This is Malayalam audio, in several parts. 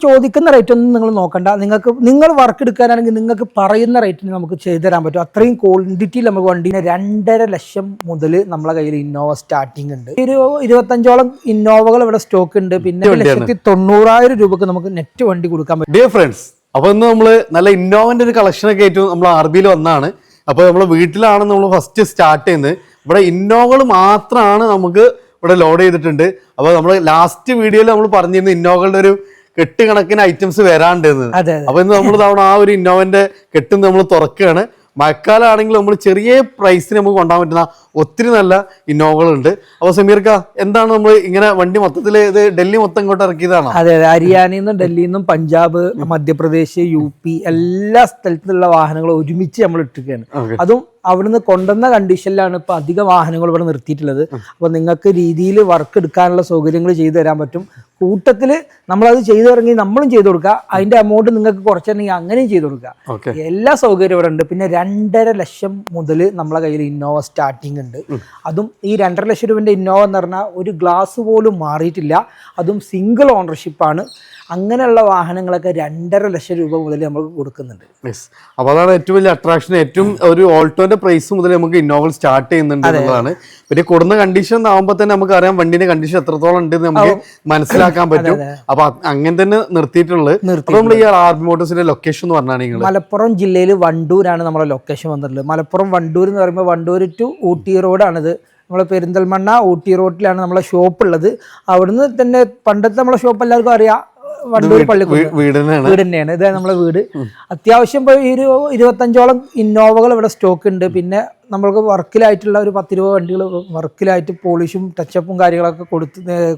ചോദിക്കുന്ന റേറ്റ് ഒന്നും നിങ്ങൾ നോക്കണ്ട. നിങ്ങൾ വർക്ക് എടുക്കാനാണെങ്കിൽ നിങ്ങൾക്ക് പറയുന്ന റേറ്റിന് നമുക്ക് ചെയ്തു തരാൻ പറ്റും. അത്രയും ക്വാണ്ടിറ്റിയിൽ നമുക്ക് വണ്ടീനെ 2.5 ലക്ഷം മുതൽ നമ്മളെ കയ്യിൽ ഇന്നോവ സ്റ്റാർട്ടിംഗ് ഉണ്ട്. ഒരു 25ഓളം ഇന്നോവകൾ ഇവിടെ സ്റ്റോക്ക് ഉണ്ട്. പിന്നെ 1,90,000 രൂപക്ക് നമുക്ക് നെറ്റ് വണ്ടി കൊടുക്കാൻ പറ്റും. ഡിയർ ഫ്രണ്ട്സ്, അപ്പൊ ഇന്ന് നമ്മള് നല്ല ഇന്നോവന്റെ ഒരു കളക്ഷനൊക്കെ ആയിട്ട് നമ്മൾ RBയിൽ വന്നാണ്. അപ്പൊ നമ്മള് വീട്ടിലാണ് നമ്മൾ ഫസ്റ്റ് സ്റ്റാർട്ട് ചെയ്യുന്നത്. ഇവിടെ ഇന്നോവകൾ മാത്രമാണ് നമുക്ക് ഇവിടെ ലോഡ് ചെയ്തിട്ടുണ്ട്. അപ്പൊ നമ്മള് ലാസ്റ്റ് വീഡിയോയിൽ നമ്മൾ പറഞ്ഞിരുന്നു ഇന്നോവകളുടെ ഒരു കെട്ടുകണക്കിന് ഐറ്റംസ് വരാണ്ടെന്ന്. അപ്പൊ ഇന്ന് നമ്മൾ തവണ ആ ഒരു ഇന്നോവന്റെ കെട്ട് നമ്മൾ തുറക്കുകയാണ്. മഴക്കാലമാണെങ്കിൽ നമ്മൾ ചെറിയ പ്രൈസിന് നമുക്ക് കൊണ്ടുപോകാൻ പറ്റുന്ന ഒത്തിരി നല്ല ഇന്നോവകളുണ്ട്. അപ്പൊ സമീർക്ക, എന്താണ് നമ്മൾ ഇങ്ങനെ വണ്ടി മൊത്തത്തിൽ ഇത് ഡൽഹി മൊത്തം ഇങ്ങോട്ട് ഇറക്കിയതാണോ? അതെ, ഹരിയാനയിൽ നിന്നും ഡൽഹിയിൽ നിന്നും പഞ്ചാബ്, മധ്യപ്രദേശ്, UP എല്ലാ സ്ഥലത്തുള്ള വാഹനങ്ങൾ ഒരുമിച്ച് നമ്മൾ ഇട്ടിരിക്കുകയാണ്. അതും അവിടുന്ന് കൊണ്ടുവന്ന കണ്ടീഷനിലാണ് ഇപ്പൊ അധിക വാഹനങ്ങൾ ഇവിടെ നിർത്തിയിട്ടുള്ളത്. അപ്പൊ നിങ്ങൾക്ക് രീതിയിൽ വർക്ക് എടുക്കാനുള്ള സൗകര്യങ്ങൾ ചെയ്തു തരാൻ പറ്റും. കൂട്ടത്തില് നമ്മളത് ചെയ്തു തുടങ്ങി നമ്മളും ചെയ്തു കൊടുക്കുക. അതിന്റെ എമൗണ്ട് നിങ്ങൾക്ക് കുറച്ചുണ്ടെങ്കിൽ അങ്ങനെയും ചെയ്തു കൊടുക്കുക. എല്ലാ സൗകര്യവും ഇവിടെ ഉണ്ട്. പിന്നെ 2.5 ലക്ഷം മുതൽ നമ്മളെ കയ്യിൽ ഇന്നോവ സ്റ്റാർട്ടിംഗ് ഉണ്ട്. അതും ഈ 2.5 ലക്ഷം രൂപന്റെ ഇന്നോവ എന്ന് പറഞ്ഞാൽ ഒരു ഗ്ലാസ് പോലും മാറിയിട്ടില്ല. അതും സിംഗിൾ ഓണർഷിപ്പാണ്. അങ്ങനെയുള്ള വാഹനങ്ങളൊക്കെ 2.5 ലക്ഷം രൂപ മുതൽ നമുക്ക് കൊടുക്കുന്നുണ്ട്. അപ്പൊ അതാണ് ഏറ്റവും വലിയ അട്രാക്ഷൻ. ഏറ്റവും ഒരു ഓൾട്ടോന്റെ പ്രൈസ് മുതൽ നമുക്ക് ഇന്നോവ സ്റ്റാർട്ട് ചെയ്യുന്നുണ്ട് എന്നുള്ളതാണ്. പിന്നെ കൊടുന്ന കണ്ടീഷൻ ആവുമ്പോൾ തന്നെ നമുക്ക് അറിയാം വണ്ടിന്റെ കണ്ടീഷൻ എത്രത്തോളം ഉണ്ട് നമുക്ക് മനസ്സിലാക്കാൻ പറ്റും. അപ്പൊ അങ്ങനെ തന്നെ നിർത്തിയിട്ടുള്ളത്. നമ്മൾ ഈ RB മോട്ടോഴ്സിന്റെ ലൊക്കേഷൻ എന്ന് പറഞ്ഞാൽ മലപ്പുറം ജില്ലയിൽ വണ്ടൂരാണ് നമ്മളെ ലൊക്കേഷൻ വന്നിട്ടുള്ളത്. മലപ്പുറം വണ്ടൂർ എന്ന് പറയുമ്പോൾ വണ്ടൂർ ടു ഊട്ടി റോഡാണിത്. നമ്മളെ പെരിന്തൽമണ്ണ ഊട്ടി റോഡിലാണ് നമ്മളെ ഷോപ്പ് ഉള്ളത്. അവിടുന്ന് തന്നെ പണ്ടത്തെ നമ്മളെ ഷോപ്പ് എല്ലാവർക്കും അറിയാം, വണ്ടൂർ വീട് തന്നെയാണ്. ഇത് നമ്മളെ വീട്. അത്യാവശ്യം ഇപ്പോൾ ഈ ഒരു 25ഓളം ഇന്നോവകൾ ഇവിടെ സ്റ്റോക്ക് ഉണ്ട്. പിന്നെ നമ്മൾക്ക് വർക്കിലായിട്ടുള്ള ഒരു 10-20 വണ്ടികൾ വർക്കിലായിട്ട് പോളിഷും ടച്ചപ്പും കാര്യങ്ങളൊക്കെ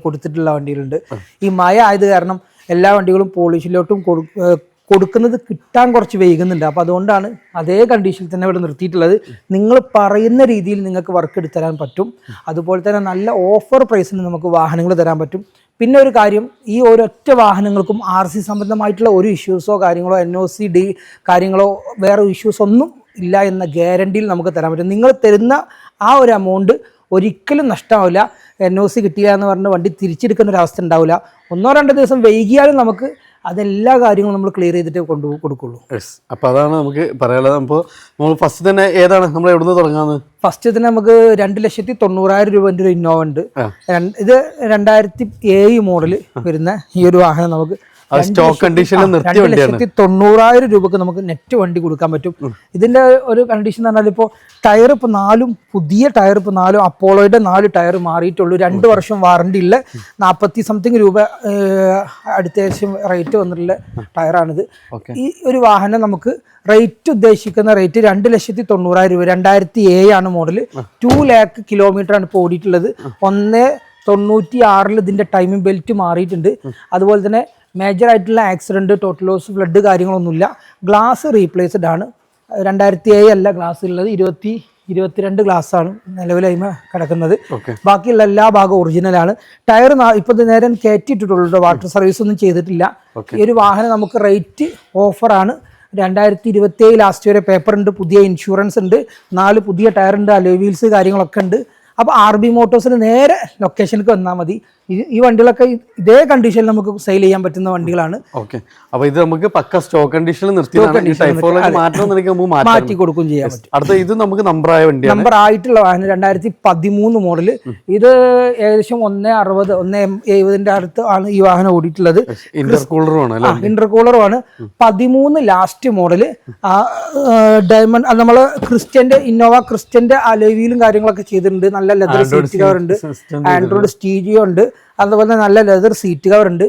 കൊടുത്തിട്ടുള്ള വണ്ടികളുണ്ട്. ഈ മഴ ആയത് കാരണം എല്ലാ വണ്ടികളും പോളിഷിലോട്ടും കൊടുക്കുന്നത് കിട്ടാൻ കുറച്ച് വൈകുന്നുണ്ട്. അപ്പോൾ അതുകൊണ്ടാണ് അതേ കണ്ടീഷനിൽ തന്നെ ഇവിടെ നിർത്തിയിട്ടുള്ളത്. നിങ്ങൾ പറയുന്ന രീതിയിൽ നിങ്ങൾക്ക് വർക്ക് എടുത്ത് തരാൻ പറ്റും. അതുപോലെ തന്നെ നല്ല ഓഫർ പ്രൈസിന് നമുക്ക് വാഹനങ്ങൾ തരാൻ പറ്റും. പിന്നെ ഒരു കാര്യം, ഈ ഒരൊറ്റ വാഹനങ്ങൾക്കും RC സംബന്ധമായിട്ടുള്ള ഒരു ഇഷ്യൂസോ കാര്യങ്ങളോ NOC കാര്യങ്ങളോ വേറെ ഇഷ്യൂസ് ഒന്നും ഇല്ല എന്ന ഗ്യാരണ്ടിയിൽ നമുക്ക് തരാൻ പറ്റും. നിങ്ങൾ തരുന്ന ആ ഒരു എമൗണ്ട് ഒരിക്കലും നഷ്ടമാവില്ല. NOC കിട്ടില്ല എന്ന് പറഞ്ഞ് വണ്ടി തിരിച്ചെടുക്കുന്ന ഒരു അവസ്ഥ ഉണ്ടാവില്ല. 1-2 ദിവസം വൈകിയാലും നമുക്ക് അതെല്ലാ കാര്യങ്ങളും നമ്മൾ ക്ലിയർ ചെയ്തിട്ട് കൊടുക്കുള്ളൂ. അപ്പൊ അതാണ് നമുക്ക് പറയാനുള്ളത്. അപ്പോൾ നമ്മൾ ഫസ്റ്റ് തന്നെ ഏതാണ് നമ്മൾ എവിടുന്ന് തുടങ്ങാന്ന്? ഫസ്റ്റ് തന്നെ നമുക്ക് 2,90,000 രൂപന്റെ ഒരു ഇന്നോവ ഉണ്ട്. ഇത് 2007 മോഡൽ വരുന്ന ഈ ഒരു വാഹനം നമുക്ക് സ്റ്റോക്ക് കണ്ടീഷനിൽ 2,90,000 രൂപക്ക് നമുക്ക് നെറ്റ് വണ്ടി കൊടുക്കാൻ പറ്റും. ഇതിന്റെ ഒരു കണ്ടീഷൻ എന്ന് പറഞ്ഞാൽ ഇപ്പോൾ ടയർ ഇപ്പോൾ 4 പുതിയ ടയർ ഇപ്പോൾ 4 അപ്പോളോയുടെ 4 ടയർ മാറിയിട്ടുള്ളൂ. 2 വർഷം വാറണ്ടി ഉള്ള 40-something രൂപ അത്യാവശ്യം റേറ്റ് വന്നിട്ടുള്ള ടയറാണിത്. ഈ ഒരു വാഹനം നമുക്ക് റേറ്റ് ഉദ്ദേശിക്കുന്ന റേറ്റ് 2,90,000 രൂപ. 2007 ആണ് മോഡൽ. 2 lakh കിലോമീറ്ററാണ് ഇപ്പോൾ ഓടിയിട്ടുള്ളത്. 1.96 ഇതിന്റെ ടൈമിംഗ് ബെൽറ്റ് മാറിയിട്ടുണ്ട്. അതുപോലെ തന്നെ മേജർ ആയിട്ടുള്ള ആക്സിഡന്റ്, ടോട്ടൽ ലോസ്, ഫ്ലഡ് കാര്യങ്ങളൊന്നുമില്ല. ഗ്ലാസ് റീപ്ലേസ്ഡ് ആണ്. 2007 അല്ല ഗ്ലാസ് ഉള്ളത്, 22 ഗ്ലാസ്സാണ് നിലവിലായ്മ കിടക്കുന്നത്. ബാക്കിയുള്ള എല്ലാ ഭാഗവും ഒറിജിനലാണ്. ടയർ ഇപ്പൊ നേരെ കയറ്റിയിട്ടുള്ളൂ, വാട്ടർ സർവീസ് ഒന്നും ചെയ്തിട്ടില്ല. ഈ ഒരു വാഹനം നമുക്ക് റേറ്റ് ഓഫറാണ്. 2027 ലാസ്റ്റ് വരെ പേപ്പർ ഉണ്ട്, പുതിയ ഇൻഷുറൻസ് ഉണ്ട്, 4 പുതിയ ടയർ ഉണ്ട്, അലോയ് വീൽസ് കാര്യങ്ങളൊക്കെ ഉണ്ട്. അപ്പോൾ RB മോട്ടോഴ്സിന് നേരെ ലൊക്കേഷനിലേക്ക് വന്നാൽ മതി. ഈ വണ്ടികളൊക്കെ ഇതേ കണ്ടീഷനിൽ നമുക്ക് സെയിൽ ചെയ്യാൻ പറ്റുന്ന വണ്ടികളാണ്. അപ്പോൾ ഇത് നമുക്ക് പക്ക സ്റ്റോക്ക് കണ്ടീഷനിൽ മാറ്റി കൊടുക്കുകയും ചെയ്യാൻ പറ്റും. അടുത്ത ഇത് നമുക്ക് നമ്പർ ആയിട്ടുള്ള വാഹനം 2013 മോഡൽ. ഇത് ഏകദേശം 160 170 അടുത്ത് ആണ് ഈ വാഹനം ഓടിയിട്ടുള്ളത്. ഇന്റർകൂളറുമാണ്. 13 ലാസ്റ്റ് മോഡല്. ഡയമണ്ട് നമ്മള് ഇന്നോവ ക്രിസ്റ്റന്റെ അലോയ് വീലും കാര്യങ്ങളൊക്കെ ചെയ്തിട്ടുണ്ട്. നല്ല ലെതർ സീറ്റ് കവർ ഉണ്ട്, ആൻഡ്രോയിഡ് സ്റ്റീരിയോ ഉണ്ട്, അതുപോലെ നല്ല ലെതർ സീറ്റ് കവർ ഉണ്ട്.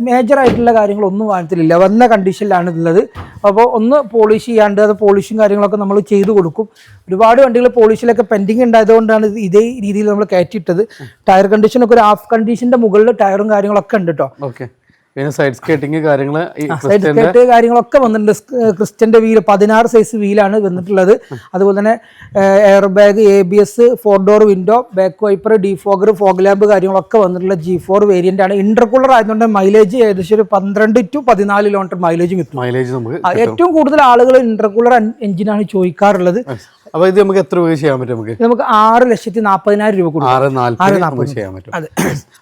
മേജർ ആയിട്ടുള്ള കാര്യങ്ങളൊന്നും വാഹനത്തിലില്ല, വന്ന കണ്ടീഷനിലാണ് ഉള്ളത്. അപ്പോൾ ഒന്ന് പോളിഷ് ചെയ്യാണ്ട് അത് പോളിഷും കാര്യങ്ങളൊക്കെ നമ്മൾ ചെയ്തു കൊടുക്കും. ഒരുപാട് വണ്ടികൾ പോളിഷിലൊക്കെ പെൻഡിങ് ഉണ്ടായതുകൊണ്ടാണ് ഇതേ രീതിയിൽ നമ്മൾ കയറ്റിയിട്ടത്. ടയർ കണ്ടീഷനൊക്കെ ഒരു ഹാഫ് കണ്ടീഷന്റെ മുകളിൽ ടയറും കാര്യങ്ങളൊക്കെ ഉണ്ട് കേട്ടോ. സൈഡ് സ്കേറ്റിംഗ് കാര്യങ്ങളൊക്കെ വന്നിട്ടുണ്ട്. ക്രിസ്റ്റന്റെ വീല് 16 സൈസ് വീലാണ് വന്നിട്ടുള്ളത്. അതുപോലെ തന്നെ air bag, ABS, 4 door window, back wiper, defogger, fog lamp കാര്യങ്ങളൊക്കെ വന്നിട്ടുള്ള G4 വേരിയന്റ് ആണ്. ഇന്റർകൂളർ ആയതുകൊണ്ട് മൈലേജ് ഏകദേശം ഒരു 12 to 14 കിലോമീറ്റർ മൈലേജ് കിട്ടും. ഏറ്റവും കൂടുതൽ ആളുകൾ ഇന്റർകൂളർ എഞ്ചിനാണ് ചോദിക്കാറുള്ളത്. അപ്പൊ ഇത് നമുക്ക് എത്ര രൂപ ചെയ്യാൻ പറ്റും? നമുക്ക് 6,40,000 രൂപ കൊടുക്കും. ചെയ്യാൻ പറ്റും.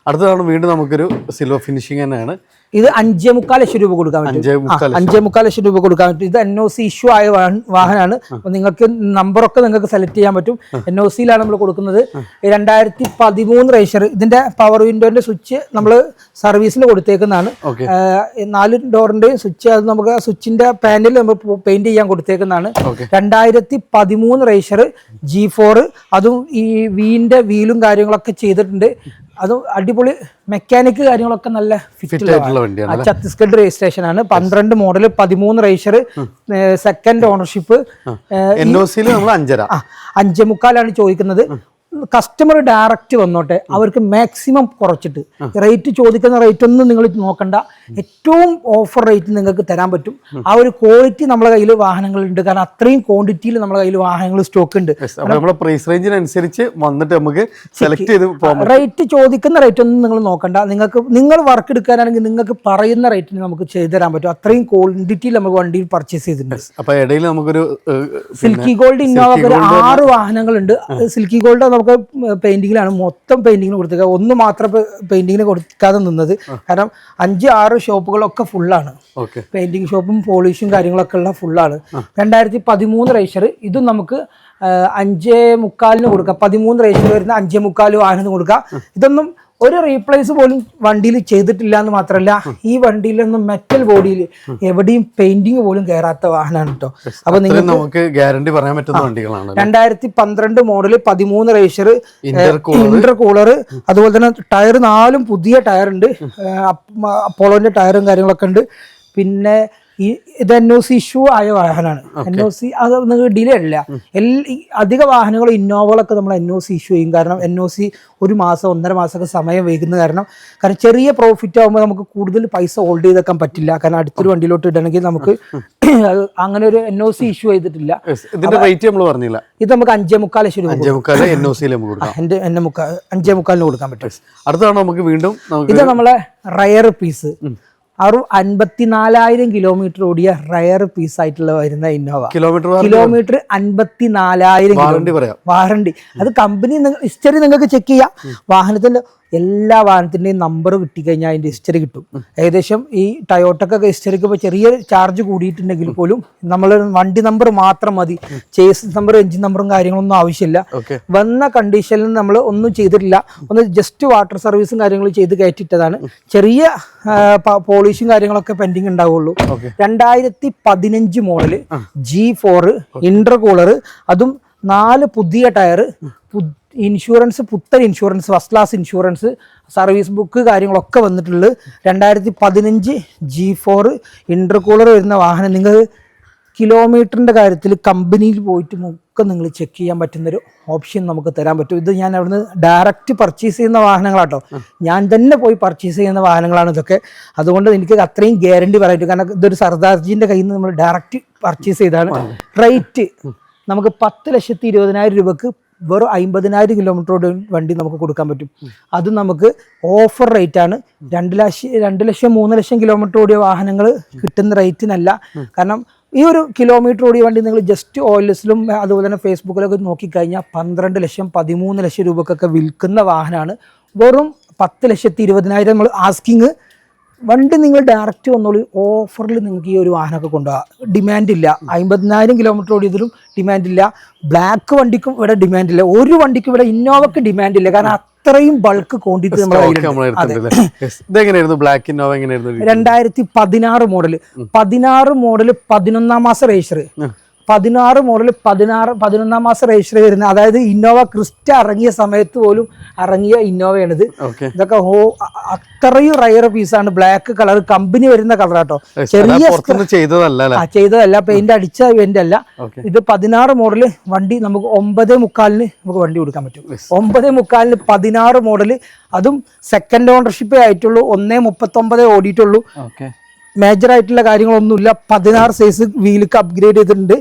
അടുത്തതാണ് വീണ്ടും നമുക്കൊരു സിൽവർ ഫിനിഷിംഗ് തന്നെയാണ്. ഇത് 5.25 ലക്ഷം രൂപ കൊടുക്കാൻ പറ്റും. 5.25 ലക്ഷം രൂപ കൊടുക്കാൻ പറ്റും. ഇത് NOC ഇഷ്യൂ ആയ വാഹനമാണ്. അപ്പൊ നിങ്ങൾക്ക് നമ്പറൊക്കെ നിങ്ങൾക്ക് സെലക്ട് ചെയ്യാൻ പറ്റും. NOCയിലാണ് നമ്മൾ കൊടുക്കുന്നത്. 2013 രജിസ്റ്റർ. ഇതിന്റെ പവർ വിൻഡോന്റെ സ്വിച്ച് നമ്മൾ സർവീസിൽ കൊടുത്തേക്കുന്നതാണ്. 4 ഡോറിന്റെയും സ്വിച്ച്, അത് നമുക്ക് സ്വിച്ചിന്റെ പാനൽ നമ്മൾ പെയിന്റ് ചെയ്യാൻ കൊടുത്തേക്കുന്നതാണ്. 2013 രജിസ്റ്റർ G4. അതും ഈ വീലും കാര്യങ്ങളൊക്കെ ചെയ്തിട്ടുണ്ട്. അതും അടിപൊളി മെക്കാനിക് കാര്യങ്ങളൊക്കെ നല്ല ഛത്തീസ്ഗഡ് രജിസ്ട്രേഷൻ ആണ്. 12 മോഡൽ, 13 രജിസ്റ്റർ, സെക്കൻഡ് ഓണർഷിപ്പ്. 5.25 ചോദിക്കുന്നത്. കസ്റ്റമർ ഡയറക്റ്റ് വന്നോട്ടെ, അവർക്ക് മാക്സിമം കുറച്ചിട്ട് റേറ്റ് ചോദിക്കുന്ന റേറ്റ് ഒന്നും നിങ്ങൾ നോക്കണ്ട, ഏറ്റവും ഓഫർ റേറ്റ് നിങ്ങൾക്ക് തരാൻ പറ്റും. ആ ഒരു ക്വാളിറ്റി നമ്മളെ കയ്യിൽ വാഹനങ്ങളുണ്ട്. കാരണം അത്രയും ക്വാണ്ടിറ്റിയിൽ നമ്മളെ കയ്യിൽ വാഹനങ്ങൾ സ്റ്റോക്ക് ഉണ്ട്. പ്രൈസ് റേഞ്ചിനനുസരിച്ച് വന്നിട്ട് നമുക്ക് സെലക്ട് ചെയ്ത് റേറ്റ് ചോദിക്കുന്ന റേറ്റ് ഒന്നും നിങ്ങൾ നോക്കണ്ട. നിങ്ങൾ വർക്ക് എടുക്കാനാണെങ്കിൽ നിങ്ങൾക്ക് പറയുന്ന റേറ്റിന് നമുക്ക് ചെയ്തു തരാൻ പറ്റും. അത്രയും ക്വാണ്ടിറ്റിയിൽ നമുക്ക് വണ്ടിയിൽ പർച്ചേസ് ചെയ്തിട്ടുണ്ട്. അപ്പൊ ഇടയിൽ നമുക്കൊരു സിൽക്കി ഗോൾഡ് ഇന്നോവ ഒരു 6 വാഹനങ്ങളുണ്ട്. സിൽക്കി ഗോൾഡ് നമുക്ക് പെയിന്റിങ്ങിലാണ് മൊത്തം പെയിന്റിങ്ങിന് കൊടുത്തത്. ഒന്ന് മാത്രം പെയിന്റിങ്ങിന് കൊടുക്കാതെ നിന്നത്. കാരണം 5-6 ഷോപ്പുകളൊക്കെ ഫുള്ളാണ്. പെയിന്റിങ് ഷോപ്പും പോളിഷും കാര്യങ്ങളൊക്കെ ഉള്ള ഫുള്ളാണ്. 2013 രജിസ്റ്റർ. ഇതും നമുക്ക് 5.25 കൊടുക്കാം. 13 രജിസ്റ്റർ വരുന്ന 5.25 വാഹനം കൊടുക്കാം. ഇതൊന്നും ഒരു റീപ്ലേസ് പോലും വണ്ടിയിൽ ചെയ്തിട്ടില്ല എന്ന് മാത്രമല്ല, ഈ വണ്ടിയിലൊന്നും മെറ്റൽ ബോഡിയിൽ എവിടെയും പെയിന്റിങ് പോലും കയറാത്ത വാഹനമാണ് കേട്ടോ. അപ്പൊ നിങ്ങൾക്ക് ഗ്യാരണ്ടി പറയാൻ പറ്റുന്ന വണ്ടികളാണ്. 2012 മോഡൽ, 13 രജിസ്റ്റർ, ഇന്റർ കൂളർ. അതുപോലെ തന്നെ ടയർ 4 പുതിയ ടയർ ഉണ്ട്. അപ്പോളോന്റെ ടയറും കാര്യങ്ങളൊക്കെ ഉണ്ട്. പിന്നെ ഇത് NOC ഇഷ്യൂ ആയ വാഹനമാണ്. NOC അത് നിങ്ങൾക്ക് ഡിലേ അല്ല. അധിക വാഹനങ്ങൾ ഇന്നോവകളൊക്കെ നമ്മൾ NOC ഇഷ്യൂ ചെയ്യും. കാരണം NOC 1 മാസം 1.5 മാസമൊക്കെ സമയം വൈകുന്ന കാരണം ചെറിയ പ്രോഫിറ്റ് ആകുമ്പോൾ നമുക്ക് കൂടുതൽ പൈസ ഹോൾഡ് ചെയ്തേക്കാൻ പറ്റില്ല. കാരണം അടുത്തൊരു വണ്ടിയിലോട്ട് ഇടണമെങ്കിൽ നമുക്ക് അങ്ങനെ ഒരു NOC ഇഷ്യൂ ചെയ്തിട്ടില്ല. ഇതിന്റെ റേറ്റ് നമ്മൾ പറഞ്ഞില്ല. ഇത് നമുക്ക് 5.25 ലക്ഷം രൂപ 5.25 കൊടുക്കാൻ പറ്റും. അടുത്താണ് നമുക്ക് വീണ്ടും ഇത് നമ്മളെ റയർ പീസ്. 54,000 കിലോമീറ്റർ ഓടിയ റയർ പീസ് ആയിട്ടുള്ള വരുന്ന ഇന്നോവ. Kilometre 54,000 warranty. അത് കമ്പനി ഹിസ്റ്ററി നിങ്ങൾക്ക് ചെക്ക് ചെയ്യാം. വാഹനത്തിന്റെ എല്ലാ വാഹനത്തിന്റെയും നമ്പർ കിട്ടിക്കഴിഞ്ഞാൽ അതിന്റെ ഹിസ്റ്ററി കിട്ടും. ഏകദേശം ഈ ടയോട്ടക്കൊക്കെ ഹിസ്റ്ററിക്ക് ഇപ്പോൾ ചെറിയ ചാർജ് കൂടിയിട്ടുണ്ടെങ്കിൽ പോലും നമ്മൾ വണ്ടി നമ്പർ മാത്രം മതി. ചേസ് നമ്പർ, എഞ്ചിൻ നമ്പറും കാര്യങ്ങളൊന്നും ആവശ്യമില്ല. വന്ന കണ്ടീഷനിൽ നമ്മൾ ഒന്നും ചെയ്തിട്ടില്ല. ഒന്ന് ജസ്റ്റ് വാട്ടർ സർവീസും കാര്യങ്ങളും ചെയ്ത് കയറ്റിട്ടതാണ്. ചെറിയ പോളിഷും കാര്യങ്ങളൊക്കെ പെൻഡിങ് ഉണ്ടാവുള്ളൂ. 2015 മോഡല് G4, ഇന്റർ കൂളർ. അതും 4 പുതിയ ടയർ, ഇൻഷുറൻസ്, പുത്തൻ insurance, first class insurance, service book കാര്യങ്ങളൊക്കെ വന്നിട്ടുള്ളത്. 2015 G4 ഇന്റർ കൂളർ വരുന്ന വാഹനം. നിങ്ങൾ കിലോമീറ്ററിൻ്റെ കാര്യത്തിൽ കമ്പനിയിൽ പോയിട്ട് ഒക്കെ നിങ്ങൾ ചെക്ക് ചെയ്യാൻ പറ്റുന്നൊരു ഓപ്ഷൻ നമുക്ക് തരാൻ പറ്റും. ഇത് ഞാൻ അവിടുന്ന് ഡയറക്റ്റ് പർച്ചേസ് ചെയ്യുന്ന വാഹനങ്ങളാട്ടോ. ഞാൻ തന്നെ പോയി പർച്ചേസ് ചെയ്യുന്ന വാഹനങ്ങളാണ് ഇതൊക്കെ. അതുകൊണ്ട് എനിക്ക് അത്രയും ഗ്യാരണ്ടി പറയാൻ പറ്റും. കാരണം ഇതൊരു സർദാർജിൻ്റെ കയ്യിൽ നിന്ന് നമ്മൾ ഡയറക്റ്റ് പർച്ചേസ് ചെയ്താണ്. റേറ്റ് നമുക്ക് 10,20,000 രൂപക്ക് വെറും 50,000 കിലോമീറ്റർ വണ്ടി നമുക്ക് കൊടുക്കാൻ പറ്റും. അത് നമുക്ക് ഓഫർ റേറ്റ് ആണ്. 2 ലക്ഷം 3 ലക്ഷം കിലോമീറ്റർ ഓടിയ വാഹനങ്ങൾ കിട്ടുന്ന റേറ്റിനല്ല. കാരണം ഈ ഒരു കിലോമീറ്റർ ഓടിയ വണ്ടി നിങ്ങൾ ജസ്റ്റ് ഓയിൽസിലും അതുപോലെ തന്നെ ഫേസ്ബുക്കിലൊക്കെ നോക്കിക്കഴിഞ്ഞാൽ 12 ലക്ഷം 13 ലക്ഷം രൂപക്കൊക്കെ വിൽക്കുന്ന വാഹനമാണ്. വെറും 10,20,000 നമ്മൾ ആസ്കിങ്. വണ്ടി നിങ്ങൾ ഡയറക്റ്റ് വന്നോളൂ. ഓഫറിൽ നിങ്ങൾക്ക് ഈ ഒരു വാഹനമൊക്കെ കൊണ്ടുപോകാം. ഡിമാൻഡ് ഇല്ല. 50,000 കിലോമീറ്റർ ഓടിയതിലും ഡിമാൻഡ് ഇല്ല. ബ്ലാക്ക് വണ്ടിക്കും ഇവിടെ ഡിമാൻഡ് ഇല്ല. ഒരു വണ്ടിക്കും ഇവിടെ ഇന്നോവക്ക് ഡിമാൻഡ് ഇല്ല. കാരണം അത്രയും ബൾക്ക് ക്വാണ്ടിറ്റി നമ്മുടെ 2016 മോഡല് 11 മാസം രജിസ്റ്റർ. 16 മോഡൽ 11 മാസം രജിസ്റ്റർ വരുന്നത്. അതായത് ഇന്നോവ ക്രിസ്റ്റ ഇറങ്ങിയ സമയത്ത് പോലും ഇറങ്ങിയ ഇന്നോവയാണിത്. ഇതൊക്കെ അത്രയും റയർ പീസാണ്. ബ്ലാക്ക് കളർ, കമ്പനി വരുന്ന കളറാട്ടോ. ചെറിയ ചെയ്തതല്ല, പെയിന്റ് അടിച്ച പെയിന്റ് അല്ല. ഇത് 16 മോഡല് വണ്ടി നമുക്ക് 9.25 നമുക്ക് വണ്ടി കൊടുക്കാൻ പറ്റും. 9.25 16 മോഡല്. അതും സെക്കൻഡ് ഓണർഷിപ്പേ ആയിട്ടുള്ളൂ. 1.39 ഓടിയിട്ടുള്ളൂ. മേജർ ആയിട്ടുള്ള കാര്യങ്ങളൊന്നുമില്ല. 16 സൈസ് വീലൊക്കെ അപ്ഗ്രേഡ് ചെയ്തിട്ടുണ്ട്.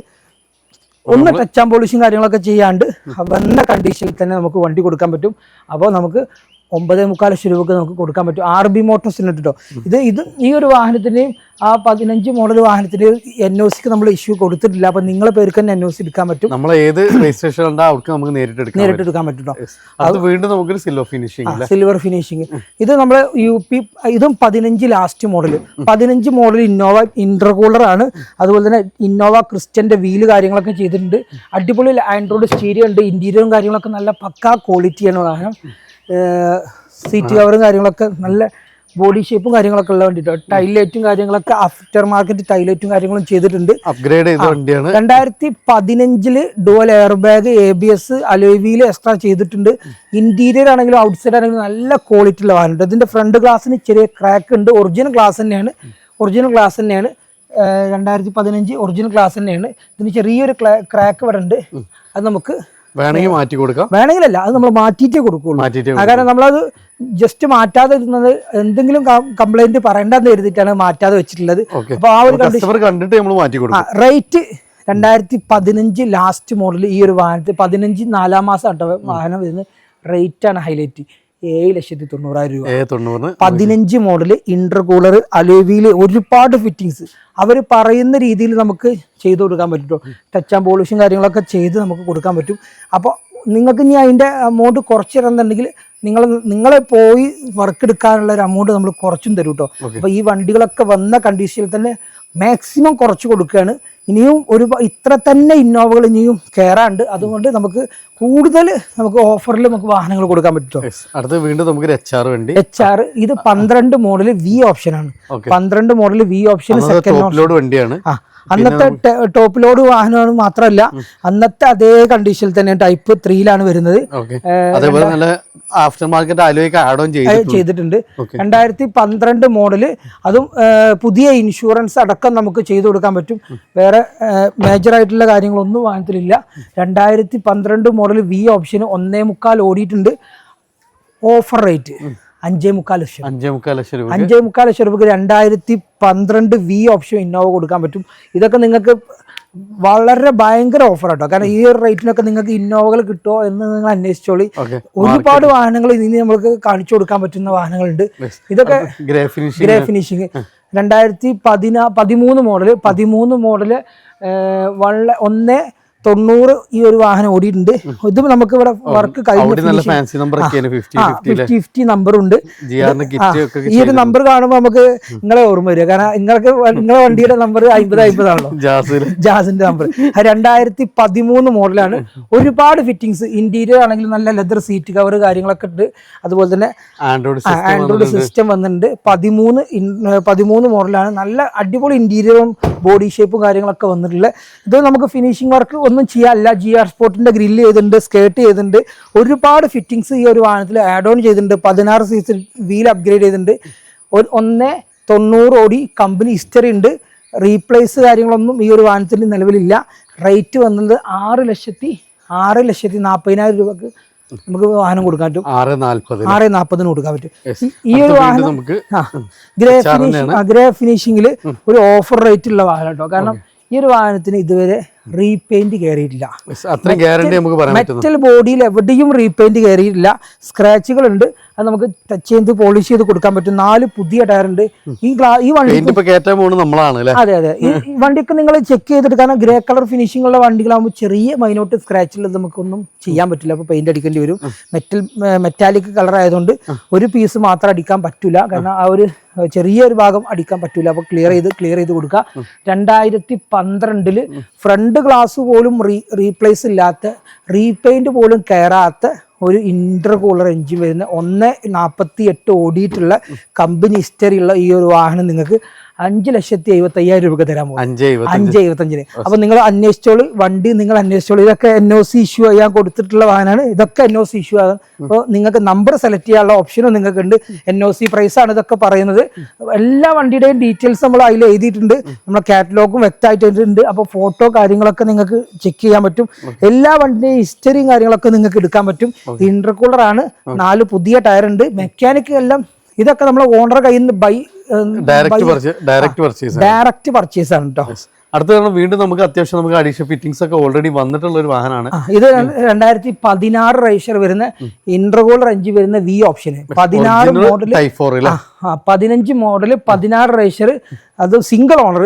ഒന്ന് ടച്ച് ആൻഡ് പോളിഷും കാര്യങ്ങളൊക്കെ ചെയ്യാണ്ട് വന്ന കണ്ടീഷനിൽ തന്നെ നമുക്ക് വണ്ടി കൊടുക്കാൻ പറ്റും. അപ്പോൾ നമുക്ക് 9.25 ലക്ഷം രൂപക്ക് നമുക്ക് കൊടുക്കാൻ പറ്റും. RB മോട്ടോഴ്സിന് കേട്ടോ. ഇത് ഈ ഒരു വാഹനത്തിൻ്റെയും ആ 15 മോഡൽ വാഹനത്തിന് NOCക്ക് നമ്മൾ ഇഷ്യൂ കൊടുത്തിട്ടില്ല. അപ്പൊ നിങ്ങളെ പേർക്ക് തന്നെ NOC എടുക്കാൻ പറ്റും. നമ്മൾ ഏത് രജിസ്ട്രേഷൻ ഉണ്ടോ അവർക്ക് നമുക്ക് നേരിട്ട് എടുക്കാൻ പറ്റും. അത് വീണ്ടും നമുക്ക് സിൽവർ ഫിനിഷിംഗ്. ഇത് നമ്മൾ UP ഇതും 15 last model 15 model Innova intercooler ആണ്. അതുപോലെ തന്നെ ഇന്നോവ ക്രിസ്റ്റന്റെ വീല് കാര്യങ്ങളൊക്കെ ചെയ്തിട്ടുണ്ട്. അടിപൊളി ആൻഡ്രോയിഡ് സ്റ്റീരിയോ ഉണ്ട്. ഇന്റീരിയറും കാര്യങ്ങളൊക്കെ നല്ല പക്കാ ക്വാളിറ്റിയാണ് വാഹനം. സീറ്റ് കവറും കാര്യങ്ങളൊക്കെ നല്ല ബോഡി ഷേപ്പും കാര്യങ്ങളൊക്കെ ഉള്ള വേണ്ടിട്ടോ. ടൈലൈറ്റും കാര്യങ്ങളൊക്കെ ആഫ്റ്റർ മാർക്കറ്റ് ടൈലൈറ്റും കാര്യങ്ങളും ചെയ്തിട്ടുണ്ട്. അപ്ഗ്രേഡ് ചെയ്ത വണ്ടിയാണ്. 2015 dual air bag, ABS, alloy wheel extra ചെയ്തിട്ടുണ്ട്. ഇന്റീരിയർ ആണെങ്കിലും ഔട്ട്സൈഡ് ആണെങ്കിലും നല്ല ക്വാളിറ്റി ഉള്ള വാഹനം. ഇതിന്റെ ഫ്രണ്ട് ഗ്ലാസ്സിന് ചെറിയ ക്രാക്ക് ഉണ്ട്. ഒറിജിനൽ ഗ്ലാസ് തന്നെയാണ്. 2015 ഒറിജിനൽ ഗ്ലാസ് തന്നെയാണ്. ഇതിന് ചെറിയൊരു ക്രാക്ക് ഇവിടെ ഉണ്ട്. അത് നമുക്ക് വേണമെങ്കിൽ മാറ്റി കൊടുക്കാം. വേണമെങ്കിലല്ല, അത് നമ്മൾ മാറ്റിയിട്ടേ കൊടുക്കുള്ളൂ. കാരണം നമ്മളത് ജസ്റ്റ് മാറ്റാതെ ഇരുന്നത് എന്തെങ്കിലും കംപ്ലൈന്റ് പറയണ്ടെന്ന് എഴുതിയിട്ടാണ് മാറ്റാതെ വെച്ചിട്ടുള്ളത്. അപ്പൊ ആ ഒരു കണ്ടിട്ട് നമ്മൾ മാറ്റി കൊടുക്കും. റേറ്റ് 2015 ലാസ്റ്റ് മോഡൽ ഈ ഒരു വാഹനത്തിൽ 15 4 മാസം കേട്ടോ വാഹനം വരുന്നത്. റേറ്റ് ആണ് ഹൈലൈറ്റ്. 7,90,000 രൂപ. 15 മോഡൽ ഇന്റർകൂളർ, അലോയ്, ഒരുപാട് ഫിറ്റിങ്സ് അവർ പറയുന്ന രീതിയിൽ നമുക്ക് ചെയ്തു കൊടുക്കാൻ പറ്റും. ടച്ച് ആൻഡ് പോളിഷും കാര്യങ്ങളൊക്കെ ചെയ്ത് നമുക്ക് കൊടുക്കാൻ പറ്റും. അപ്പോൾ നിങ്ങൾക്ക് ഇനി അതിൻ്റെ എമൗണ്ട് കുറച്ചിരുന്നുണ്ടെങ്കിൽ നിങ്ങളെ പോയി വർക്ക് എടുക്കാനുള്ള ഒരു എമൗണ്ട് നമ്മൾ കുറച്ചും തരും കേട്ടോ. അപ്പോൾ ഈ വണ്ടികളൊക്കെ വന്ന കണ്ടീഷനിൽ തന്നെ മാക്സിമം കുറച്ച് കൊടുക്കുകയാണ്. ഇനിയും ഇത്ര തന്നെ ഇന്നോവകൾ ഇനിയും കയറാണ്ട്. അതുകൊണ്ട് നമുക്ക് കൂടുതൽ ഓഫറിൽ നമുക്ക് വാഹനങ്ങൾ കൊടുക്കാൻ പറ്റും. അടുത്ത വീണ്ടും നമുക്ക് HR ഇത് 12 മോഡൽ V ഓപ്ഷൻ ആണ്. 12 മോഡൽ V ഓപ്ഷൻ സെക്കൻഡ് വണ്ടിയാണ്. അന്നത്തെ ടോപ്പ് ലോഡ് വാഹനമാണ്. മാത്രമല്ല അന്നത്തെ അതേ കണ്ടീഷനിൽ തന്നെ ടൈപ്പ് 3 വരുന്നത്. ആഫ്റ്റർ മാർക്കറ്റ് ആഡ് ഓൺ ചെയ്തിട്ടുണ്ട്. 2012 മോഡല്. അതും പുതിയ ഇൻഷുറൻസ് അടക്കം നമുക്ക് ചെയ്തു കൊടുക്കാൻ പറ്റും. വേറെ മേജർ ആയിട്ടുള്ള കാര്യങ്ങളൊന്നും വാഹനത്തിലില്ല. 2012 മോഡൽ V ഓപ്ഷന് 1.25 ഓടിയിട്ടുണ്ട്. ഓഫർ റേറ്റ് 5.25 ലക്ഷം. 5.25 ലക്ഷം രൂപ. 5.25 ലക്ഷം രൂപക്ക് 2012 V ഓപ്ഷൻ ഇന്നോവ കൊടുക്കാൻ പറ്റും. ഇതൊക്കെ നിങ്ങൾക്ക് വളരെ ഭയങ്കര ഓഫർ ആട്ടോ. കാരണം ഈ ഒരു റേറ്റിനൊക്കെ നിങ്ങൾക്ക് ഇന്നോവകൾ കിട്ടുമോ എന്ന് നിങ്ങൾ അന്വേഷിച്ചോളി. ഒരുപാട് വാഹനങ്ങൾ ഇനി നമുക്ക് കാണിച്ചു കൊടുക്കാൻ പറ്റുന്ന വാഹനങ്ങളുണ്ട്. ഇതൊക്കെ ഗ്രേ ഫിനിഷിങ് 2013 മോഡല് 1.90 ഈ ഒരു വാഹനം ഓടിയിട്ടുണ്ട്. ഇത് നമുക്ക് ഇവിടെ വർക്ക് കഴിഞ്ഞ 50 നമ്പർ ഉണ്ട്. ഈ ഒരു നമ്പർ കാണുമ്പോൾ നമുക്ക് നിങ്ങളെ ഓർമ്മ വരിക. കാരണം നിങ്ങളെ വണ്ടിയുടെ നമ്പർ 50 ആണല്ലോ, ജാസിന്റെ നമ്പർ. 2013 മോഡലാണ്. ഒരുപാട് ഫിറ്റിങ്സ്, ഇന്റീരിയർ ആണെങ്കിലും നല്ല ലെതർ സീറ്റ് കവർ കാര്യങ്ങളൊക്കെ ഉണ്ട്. അതുപോലെ തന്നെ ആൻഡ്രോയിഡ് സിസ്റ്റം വന്നിട്ടുണ്ട്. 13 മോഡലാണ്. നല്ല അടിപൊളി ഇന്റീരിയറും ബോഡി ഷേപ്പും കാര്യങ്ങളൊക്കെ വന്നിട്ടുള്ളത്. ഇത് നമുക്ക് ഫിനിഷിംഗ് വർക്ക് ഒന്നും ചെയ്യാല്ല. GR സ്പോർട്ടിന്റെ ഗ്രില്ല് ചെയ്തിട്ടുണ്ട്, സ്കേർട്ട് ചെയ്തിട്ടുണ്ട്. ഒരുപാട് ഫിറ്റിങ്സ് ഈ ഒരു വാഹനത്തിൽ ആഡ് ഓൺ ചെയ്തിട്ടുണ്ട്. 16 cc വീൽ അപ്ഗ്രേഡ് ചെയ്തിട്ടുണ്ട്. 1.90 ഓടി കമ്പനി ഹിസ്റ്ററി ഉണ്ട്. റീപ്ലേസ് കാര്യങ്ങളൊന്നും ഈ ഒരു വാഹനത്തിൽ നിലവിലില്ല. റേറ്റ് വന്നത് 6,40,000 രൂപക്ക് നമുക്ക് വാഹനം കൊടുക്കാൻ പറ്റും. 6,40 കൊടുക്കാൻ പറ്റും. ഈ ഒരു വാഹനം ഗ്രേ ഫിനിഷിംഗിൽ ഒരു ഓഫർ റേറ്റ് ഉള്ള വാഹനം കേട്ടോ. കാരണം ഈ ഒരു വാഹനത്തിന് ഇതുവരെ റീപെയിന്റ് കയറിയിട്ടില്ല. മെറ്റൽ ബോഡിയിൽ എവിടെയും റീപെയിന്റ് കയറിയിട്ടില്ല. സ്ക്രാച്ചുകൾ ഉണ്ട്. അത് നമുക്ക് ടച്ച് ചെയ്ത് പോളിഷ് ചെയ്ത് കൊടുക്കാൻ പറ്റും. 4 പുതിയ ടയർ ഉണ്ട്. ഈ വണ്ടി അതെ ഈ വണ്ടിക്ക് നിങ്ങൾ ചെക്ക് ചെയ്തിട്ട്, കാരണം ഗ്രേ കളർ ഫിനിഷിംഗ് ഉള്ള വണ്ടികളാകുമ്പോൾ ചെറിയ മൈനോട്ട് സ്ക്രാച്ചിൽ നമുക്കൊന്നും ചെയ്യാൻ പറ്റില്ല. അപ്പോൾ പെയിന്റ് അടിക്കേണ്ടി വരും. മെറ്റാലിക് കളർ ആയതുകൊണ്ട് ഒരു പീസ് മാത്രം അടിക്കാൻ പറ്റില്ല. കാരണം ആ ഒരു ചെറിയൊരു ഭാഗം അടിക്കാൻ പറ്റില്ല. അപ്പോൾ ക്ലിയർ ചെയ്ത് കൊടുക്കുക. 2012 ഫ്രണ്ട് ഗ്ലാസ് പോലും റീപ്ലേസ് ഇല്ലാത്ത, റീപെയിന്റ് പോലും കയറാത്ത ഒരു ഇന്റർകൂളർ എഞ്ചിൻ വരുന്ന 1.48 ഓടിയിട്ടുള്ള കമ്പനി ഹിസ്റ്ററി ഉള്ള ഈ ഒരു വാഹനം നിങ്ങൾക്ക് 5,75,000 രൂപ തരാൻ പോകും. 5,75,000. അപ്പൊ നിങ്ങൾ അന്വേഷിച്ചോളൂ, വണ്ടി നിങ്ങൾ അന്വേഷിച്ചോളൂ. ഇതൊക്കെ NOC ഇഷ്യൂ ചെയ്യാൻ കൊടുത്തിട്ടുള്ള വാഹനമാണ്. ഇതൊക്കെ NOC ഇഷ്യൂ ആകും. അപ്പോൾ നിങ്ങൾക്ക് നമ്പർ സെലക്ട് ചെയ്യാനുള്ള ഓപ്ഷനും നിങ്ങൾക്ക് ഉണ്ട്. NOC പ്രൈസ് ആണ് ഇതൊക്കെ പറയുന്നത്. എല്ലാ വണ്ടിയുടെയും ഡീറ്റെയിൽസ് നമ്മൾ അതിൽ എഴുതിയിട്ടുണ്ട്. നമ്മുടെ കാറ്റലോഗും വ്യക്തമായിട്ടുണ്ട്. അപ്പോൾ ഫോട്ടോ കാര്യങ്ങളൊക്കെ നിങ്ങൾക്ക് ചെക്ക് ചെയ്യാൻ പറ്റും. എല്ലാ വണ്ടിയുടെയും ഹിസ്റ്ററിയും കാര്യങ്ങളൊക്കെ നിങ്ങൾക്ക് എടുക്കാൻ പറ്റും. ഇന്റർകൂളർ ആണ്. 4 പുതിയ ടയർ ഉണ്ട്. മെക്കാനിക് എല്ലാം ഇതൊക്കെ നമ്മൾ ഓണറുടെ കയ്യിൽ നിന്ന് ഡയറക്റ്റ് പർച്ചേസ് ആണ് കേട്ടോ. അടുത്ത തവണ വീണ്ടും നമുക്ക് അത്യാവശ്യം നമുക്ക് അഡീഷണൽ ഫിറ്റിംഗ്സ് ഒക്കെ ഓൾറെഡി വന്നിട്ടുള്ള ഒരു വാഹനമാണ്. ഇത് 2016 റേഷർ വരുന്ന ഇന്റർകൂളർ എഞ്ചിൻ വരുന്ന വി ഓപ്ഷന് 16 മോഡൽ 15 മോഡൽ 16 റേഷർ, അത് സിംഗിൾ ഓണർ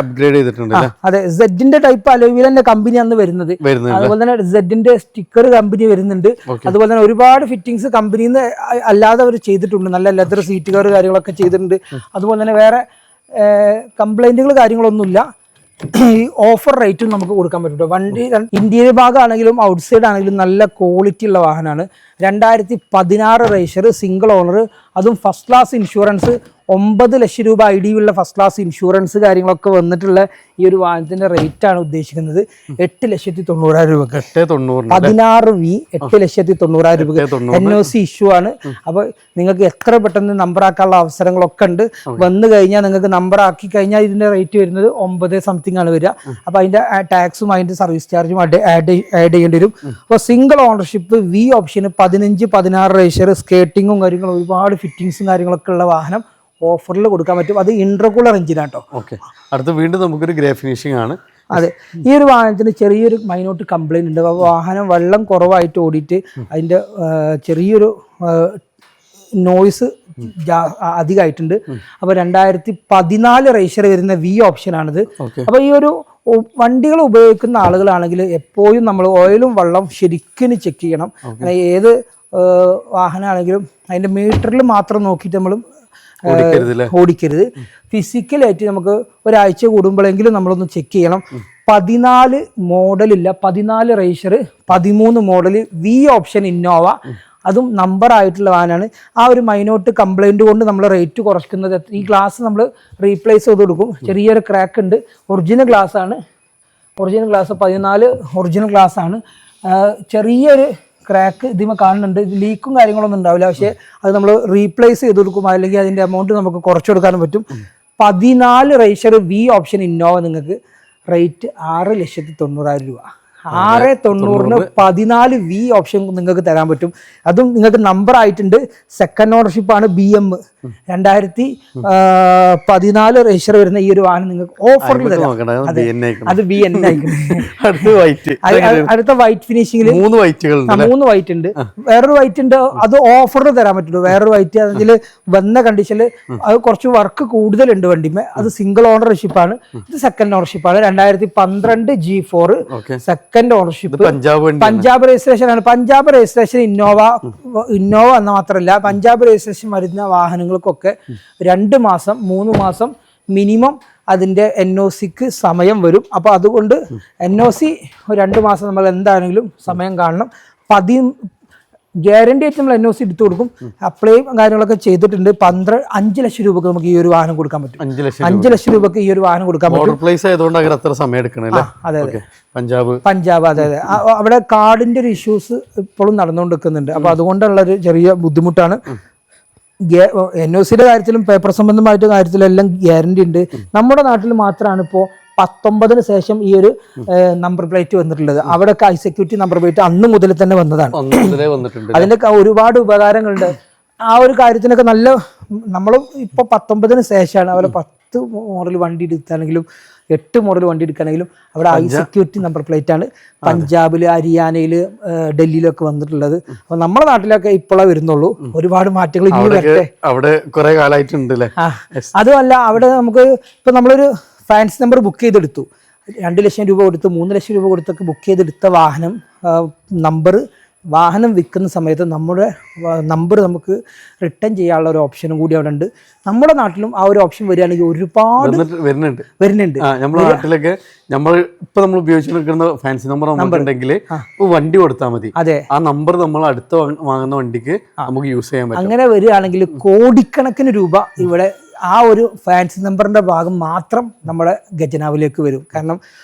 അപ്ഗ്രേഡ് ചെയ്തിട്ടുണ്ട്. അതെ, സെഡിന്റെ ടൈപ്പ് അലോയിൽ തന്നെ കമ്പനി അന്ന് വരുന്നത്. അതുപോലെ തന്നെ സെഡിന്റെ സ്റ്റിക്കർ കമ്പനി വരുന്നുണ്ട്. അതുപോലെ തന്നെ ഒരുപാട് ഫിറ്റിംഗ്സ് കമ്പനിയിൽ നിന്ന് അല്ലാതെ അവർ ചെയ്തിട്ടുണ്ട്. നല്ല ലെതർ സീറ്റ് കവർ കാര്യങ്ങളൊക്കെ ചെയ്തിട്ടുണ്ട്. അതുപോലെ തന്നെ വേറെ കംപ്ലൈന്റുകൾ കാര്യങ്ങളൊന്നുമില്ല. ഈ ഓഫർ റേറ്റും നമുക്ക് കൊടുക്കാൻ പറ്റും. വണ്ടി ഇന്റീരിയർ ഭാഗമാണെങ്കിലും ഔട്ട് സൈഡ് ആണെങ്കിലും നല്ല ക്വാളിറ്റി ഉള്ള വാഹനമാണ്. 2016 റേഷർ, സിംഗിൾ ഓണർ, അതും ഫസ്റ്റ് ക്ലാസ് ഇൻഷുറൻസ്, 9 ലക്ഷം രൂപ ID ഉള്ള ഫസ്റ്റ് ക്ലാസ് ഇൻഷുറൻസ് കാര്യങ്ങളൊക്കെ വന്നിട്ടുള്ള ഈ ഒരു വാഹനത്തിന്റെ റേറ്റ് ആണ് ഉദ്ദേശിക്കുന്നത് 8,90,000 രൂപക്ക്. 16V 8,90,000 രൂപക്ക് NOC ഇഷ്യൂ ആണ്. അപ്പൊ നിങ്ങൾക്ക് എത്ര പെട്ടെന്ന് നമ്പർ ആക്കാനുള്ള അവസരങ്ങളൊക്കെ ഉണ്ട്. വന്നു കഴിഞ്ഞാൽ നിങ്ങൾക്ക് നമ്പർ ആക്കി കഴിഞ്ഞാൽ ഇതിന്റെ റേറ്റ് വരുന്നത് 9 സംതിങ് ആണ് വരിക. അപ്പൊ അതിന്റെ ടാക്സും അതിന്റെ സർവീസ് ചാർജും ആഡ് ചെയ്യേണ്ടി വരും. അപ്പൊ സിംഗിൾ ഓണർഷിപ്പ് V ഓപ്ഷന് 15-16 റേഷർ, സ്കേട്ടിങ്ങും കാര്യങ്ങളും ഒരുപാട് ഫിറ്റിംഗ്സും കാര്യങ്ങളൊക്കെ ഉള്ള വാഹനം ഓഫറിൽ കൊടുക്കാൻ പറ്റും. അത് ഇന്റർകൂളർ എഞ്ചിനാട്ടോ. അടുത്ത വീണ്ടും നമുക്കൊരു ഗ്രേ ഫിനിഷിംഗ് ആണ്. അതെ, ഈ ഒരു വാഹനത്തിന് ചെറിയൊരു മൈനോട്ട് കംപ്ലൈന്റ് ഉണ്ട്. വാഹനം വെള്ളം കുറവായിട്ട് ഓടിയിട്ട് അതിന്റെ ചെറിയൊരു നോയ്സ് അധികമായിട്ടുണ്ട്. അപ്പൊ 2014 റേഷർ വരുന്ന V ഓപ്ഷനാണിത്. അപ്പൊ ഈ ഒരു വണ്ടികൾ ഉപയോഗിക്കുന്ന ആളുകളാണെങ്കിൽ എപ്പോഴും നമ്മൾ ഓയിലും വെള്ളം ശരിക്കും ചെക്ക് ചെയ്യണം. ഏത് വാഹനമാണെങ്കിലും അതിന്റെ മീറ്ററിൽ മാത്രം നോക്കിയിട്ട് നമ്മൾ ഓടിക്കരുത്. ഫിസിക്കലായിട്ട് നമുക്ക് ഒരാഴ്ച കൂടുമ്പോഴെങ്കിലും നമ്മളൊന്ന് ചെക്ക് ചെയ്യണം. 14 മോഡലില്ല, 14 റേഷർ, 13 മോഡൽ V ഓപ്ഷൻ ഇന്നോവ, അതും നമ്പർ ആയിട്ടുള്ള വാഹനമാണ്. ആ ഒരു മൈനോട്ട് കംപ്ലൈന്റ് കൊണ്ട് നമ്മൾ റേറ്റ് കുറയ്ക്കുന്നത്. ഈ ഗ്ലാസ് നമ്മൾ റീപ്ലേസ് ചെയ്ത് കൊടുക്കും. ചെറിയൊരു ക്രാക്ക് ഉണ്ട്. ഒറിജിനൽ ഗ്ലാസ് ആണ്. ഒറിജിനൽ ഗ്ലാസ് 14 ഒറിജിനൽ ഗ്ലാസ് ആണ്. ചെറിയൊരു ക്രാക്ക് ഇതിമ കാണുന്നുണ്ട്. ലീക്കും കാര്യങ്ങളൊന്നും ഉണ്ടാവില്ല. പക്ഷേ അത് നമ്മൾ റീപ്ലേസ് ചെയ്ത് കൊടുക്കും, അല്ലെങ്കിൽ അതിൻ്റെ എമൗണ്ട് നമുക്ക് കുറച്ച് കൊടുക്കാനും പറ്റും. 14 റേഷർ V ഓപ്ഷൻ ഇന്നോവ നിങ്ങൾക്ക് റേറ്റ് 6,90,000 രൂപ. 6,90,000 14 V ഓപ്ഷൻ നിങ്ങൾക്ക് തരാൻ പറ്റും. അതും നിങ്ങൾക്ക് നമ്പർ ആയിട്ടുണ്ട്. സെക്കൻഡ് ഓണർഷിപ്പ് ആണ്. BM 2014 രജിസ്റ്റർ വരുന്ന ഈ ഒരു വാഹനം നിങ്ങൾക്ക് ഓഫറിൽ തരാം. അത് BN അടുത്ത വൈറ്റ് ഫിനിഷിംഗിൽ 3 വൈറ്റ് ഉണ്ട്. വേറൊരു വൈറ്റ് ഉണ്ട്, അത് ഓഫറിൽ തരാൻ പറ്റുള്ളൂ. വേറൊരു വൈറ്റ് അതിൽ വന്ന കണ്ടീഷനിൽ അത് കുറച്ച് വർക്ക് കൂടുതലുണ്ട് വണ്ടിമേ. അത് സിംഗിൾ ഓണർഷിപ്പ് ആണ്. ഇത് സെക്കൻഡ് ഓണർഷിപ്പ് ആണ്. 2012 G4 second ownership. Punjab registration ആണ്. പഞ്ചാബ് രജിസ്ട്രേഷൻ ഇന്നോവ എന്ന് മാത്രമല്ല, പഞ്ചാബ് രജിസ്ട്രേഷൻ വരുന്ന വാഹനങ്ങൾക്കൊക്കെ 2 മാസം 3 മാസം മിനിമം അതിൻ്റെ NOCക്ക് സമയം വരും. അപ്പോൾ അതുകൊണ്ട് NOC 2 മാസം നമ്മൾ എന്താണെങ്കിലും സമയം കാണണം. ഗ്യാരണ്ടി ആയിട്ട് നമ്മൾ NOC എടുത്തു കൊടുക്കും. അപ്ലൈ കാര്യങ്ങളൊക്കെ ചെയ്തിട്ടുണ്ട്. 5 ലക്ഷം രൂപക്ക് നമുക്ക് ഈ ഒരു വാഹനം കൊടുക്കാൻ പറ്റും. 5 ലക്ഷം രൂപക്ക് ഈ ഒരു വാഹനം കൊടുക്കാൻ പറ്റും. അതെ അതെ, പഞ്ചാബ് അതെ അതെ. അവിടെ കാർഡിന്റെ ഒരു ഇഷ്യൂസ് ഇപ്പോഴും നടന്നുകൊണ്ടിരിക്കുന്നുണ്ട്. അപ്പൊ അതുകൊണ്ടുള്ള ഒരു ചെറിയ ബുദ്ധിമുട്ടാണ്. NOCയുടെ കാര്യത്തിലും പേപ്പർ സംബന്ധമായിട്ട് കാര്യത്തിലും എല്ലാം ഗ്യാരണ്ടി ഉണ്ട്. നമ്മുടെ നാട്ടിൽ മാത്രമാണ് ഇപ്പോൾ 19 ശേഷം ഈ ഒരു നമ്പർ പ്ലേറ്റ് വന്നിട്ടുള്ളത്. അവിടെ ഹൈ സെക്യൂരിറ്റി നമ്പർ പ്ലേറ്റ് അന്ന് മുതൽ തന്നെ വന്നതാണ്. അതിന്റെ ഒരുപാട് ഉപകാരങ്ങളുണ്ട്. ആ ഒരു കാര്യത്തിനൊക്കെ നല്ല നമ്മൾ ഇപ്പോൾ 19 ശേഷമാണ്. അവരെ 10 മോഡൽ വണ്ടി എടുക്കുകയാണെങ്കിലും 8 മോഡൽ വണ്ടി എടുക്കുകയാണെങ്കിലും അവിടെ ഹൈ സെക്യൂരിറ്റി നമ്പർ പ്ലേറ്റ് ആണ്. പഞ്ചാബില്, ഹരിയാനയില്, ഡൽഹിയിലൊക്കെ വന്നിട്ടുള്ളത്. അപ്പൊ നമ്മുടെ നാട്ടിലൊക്കെ ഇപ്പോഴേ വരുന്നുള്ളൂ. ഒരുപാട് മാറ്റങ്ങൾ ഇനി വരട്ടെ. അവിടെ കുറെ കാലമായിട്ടുണ്ട്. അതുമല്ല, അവിടെ നമുക്ക് ഇപ്പൊ നമ്മളൊരു ഫാൻസി നമ്പർ ബുക്ക് ചെയ്തെടുത്തു. 2 ലക്ഷം രൂപ കൊടുത്ത് 3 ലക്ഷം രൂപ കൊടുത്തൊക്കെ ബുക്ക് ചെയ്തെടുത്ത വാഹനം വിൽക്കുന്ന സമയത്ത് നമ്മുടെ നമ്പർ നമുക്ക് റിട്ടേൺ ചെയ്യാനുള്ള ഒരു ഓപ്ഷനും കൂടി അവിടെ ഉണ്ട്. നമ്മുടെ നാട്ടിലും ആ ഒരു ഓപ്ഷൻ വരികയാണെങ്കിൽ ഒരുപാട് വരുന്നുണ്ട്. നമ്മുടെ നാട്ടിലൊക്കെ നമ്മൾ ഉപയോഗിച്ചുകൊണ്ടിരിക്കുന്ന ഫാൻസി നമ്പർ ഉണ്ടെങ്കിൽ വണ്ടി കൊടുത്താൽ മതി. അതെ, ആ നമ്പർ നമ്മൾ അടുത്ത വാങ്ങുന്ന വണ്ടിക്ക് നമുക്ക് യൂസ് ചെയ്യാൻ പറ്റും. അങ്ങനെ വരികയാണെങ്കിൽ കോടിക്കണക്കിന് രൂപ ഇവിടെ ആ ഒരു ഫാൻസി നമ്പറിന്റെ ഭാഗം മാത്രം നമ്മുടെ ഖജനാവിലേക്ക് വരും. കാരണം